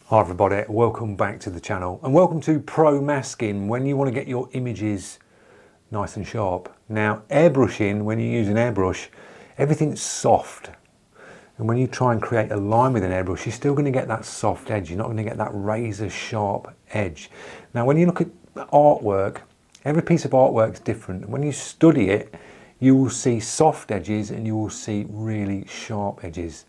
Hi everybody, welcome back to the channel and welcome to Pro Masking when you want to get your images nice and sharp. Now airbrushing, when you use an airbrush, everything's soft, and when you try and create a line with an airbrush you're still going to get that soft edge, you're not going to get that razor sharp edge. Now when you look at artwork, every piece of artwork is different. When you study it you will see soft edges and you will see really sharp edges.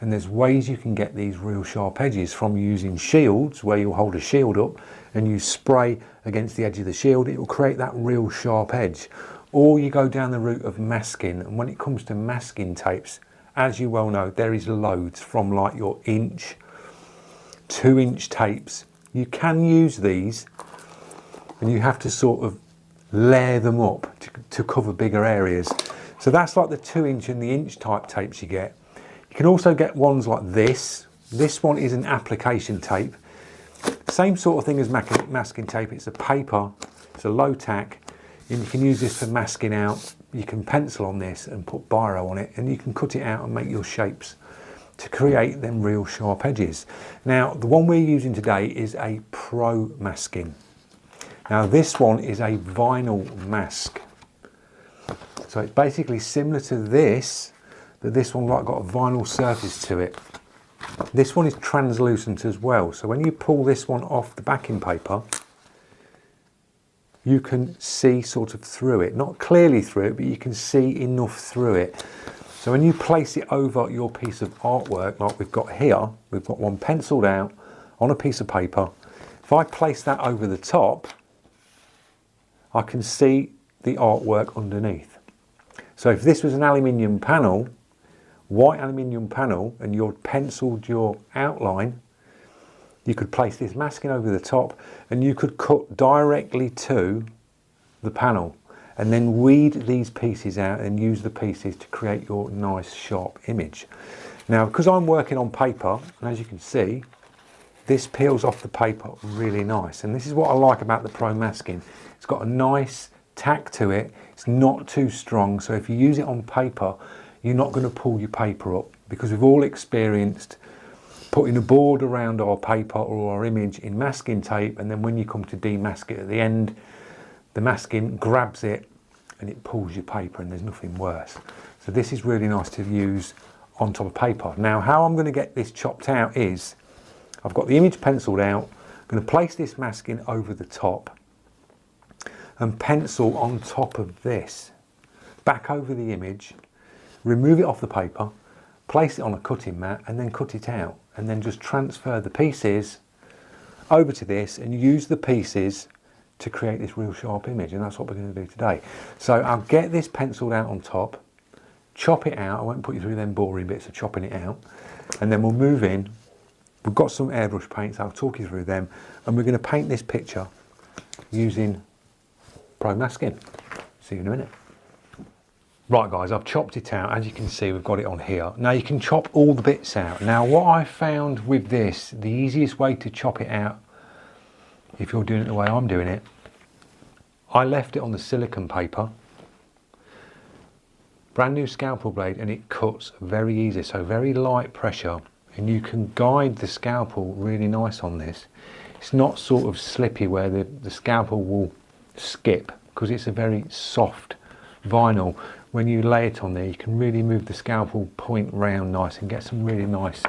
And there's ways you can get these real sharp edges from using shields, where you'll hold a shield up and you spray against the edge of the shield. It will create that real sharp edge. Or you go down the route of masking, and when it comes to masking tapes, as you well know, there is loads from like your 1-inch, 2-inch tapes. You can use these and you have to sort of layer them up to cover bigger areas. So that's like the 2-inch and the 1-inch type tapes you get. You can also get ones like this. This one is an application tape. Same sort of thing as masking tape. It's a paper, it's a low tack, and you can use this for masking out. You can pencil on this and put biro on it, and you can cut it out and make your shapes to create them real sharp edges. Now the one we're using today is a Pro Masking. Now this one is a vinyl mask. So it's basically similar to this, but this one got a vinyl surface to it. This one is translucent as well, so when you pull this one off the backing paper you can see sort of through it, not clearly through it, but you can see enough through it. So when you place it over your piece of artwork like we've got here, we've got one penciled out on a piece of paper. If I place that over the top I can see the artwork underneath. So if this was an aluminium panel, white aluminium panel, and you'd penciled your outline, you could place this masking over the top and you could cut directly to the panel and then weed these pieces out and use the pieces to create your nice sharp image. Now because I'm working on paper, and as you can see this peels off the paper really nice, and this is what I like about the Pro Masking. It's got a nice tack to it, it's not too strong, so if you use it on paper you're not going to pull your paper up, because we've all experienced putting a board around our paper or our image in masking tape, and then when you come to demask it at the end, the masking grabs it and it pulls your paper, and there's nothing worse. So this is really nice to use on top of paper. Now how I'm going to get this chopped out is, I've got the image penciled out, I'm going to place this masking over the top and pencil on top of this, back over the image, remove it off the paper, place it on a cutting mat and then cut it out, and then just transfer the pieces over to this and use the pieces to create this real sharp image, and that's what we're going to do today. So I'll get this penciled out on top, chop it out, I won't put you through them boring bits of chopping it out, and then we'll move in. We've got some airbrush paints, I'll talk you through them, and we're going to paint this picture using Pro Masking. See you in a minute. Right guys, I've chopped it out. As you can see we've got it on here. Now you can chop all the bits out. Now what I found with this, the easiest way to chop it out, if you're doing it the way I'm doing it, I left it on the silicone paper, brand new scalpel blade, and it cuts very easy, so very light pressure, and you can guide the scalpel really nice on this. It's not sort of slippy where the scalpel will skip, because it's a very soft vinyl. When you lay it on there you can really move the scalpel point round nice and get some really nice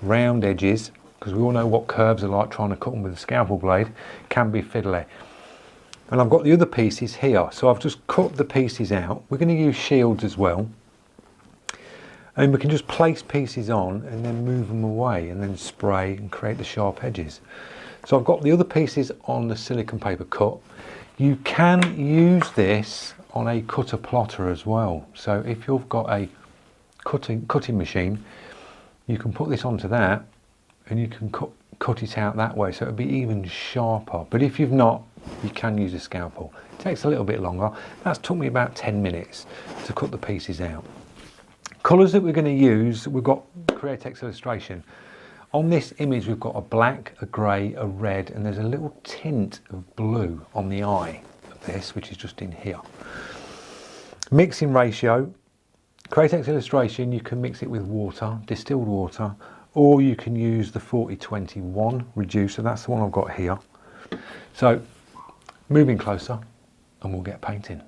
round edges, because we all know what curves are like trying to cut them with a scalpel blade, can be fiddly. And I've got the other pieces here, so I've just cut the pieces out. We're going to use shields as well, and we can just place pieces on and then move them away and then spray and create the sharp edges. So I've got the other pieces on the silicone paper cut. You can use this on a cutter plotter as well, so if you've got a cutting machine you can put this onto that and you can cut it out that way, so it'll be even sharper. But if you've not, you can use a scalpel. It takes a little bit longer. That's took me about 10 minutes to cut the pieces out. Colours that we're going to use, we've got Createx illustration. On this image we've got a black, a grey, a red, and there's a little tint of blue on the eye of this, which is just in here. Mixing ratio, Createx illustration, you can mix it with water, distilled water, or you can use the 4021 reducer. That's the one I've got here. So moving closer and we'll get painting.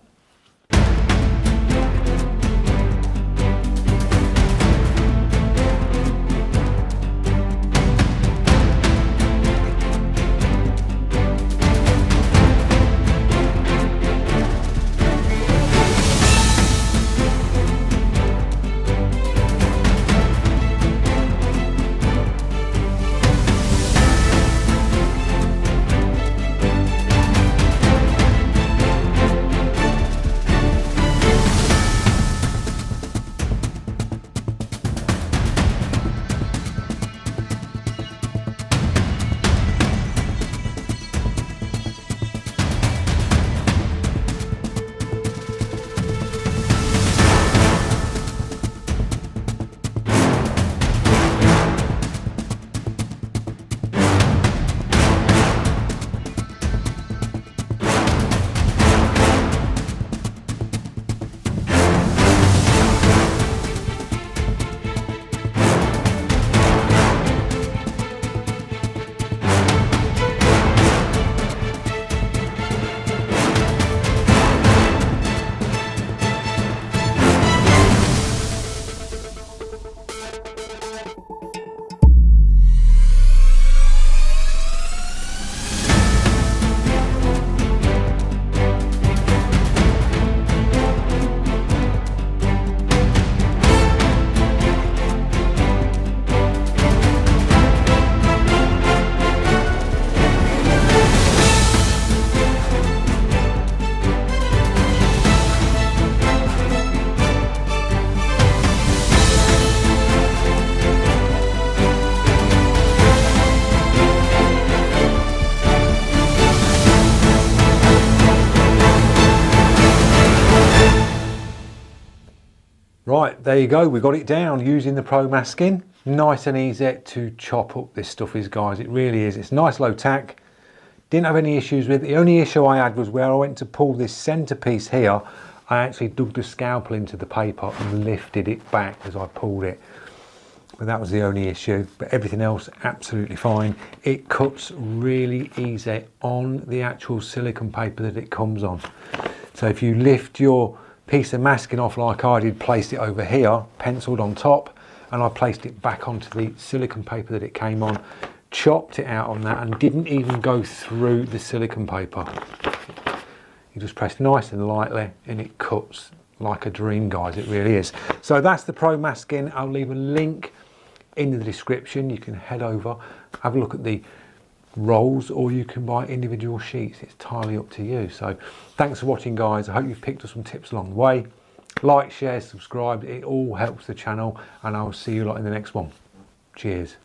Right, there you go, we got it down using the Pro masking. Nice and easy to chop up this stuff is, guys, it really is. It's nice low tack, didn't have any issues with it. The only issue I had was where I went to pull this centerpiece here, I actually dug the scalpel into the paper and lifted it back as I pulled it. But that was the only issue, but everything else absolutely fine. It cuts really easy on the actual silicone paper that it comes on. So if you lift your piece of masking off like I did, placed it over here, penciled on top, and I placed it back onto the silicone paper that it came on, chopped it out on that and didn't even go through the silicone paper. You just press nice and lightly and it cuts like a dream, guys, it really is. So that's the Pro masking. I'll leave a link in the description. You can head over, have a look at the rolls, or you can buy individual sheets. It's entirely up to you. So thanks for watching, guys. I hope you've picked up some tips along the way. Like, share, subscribe, it all helps the channel, and I'll see you lot in the next one. Cheers.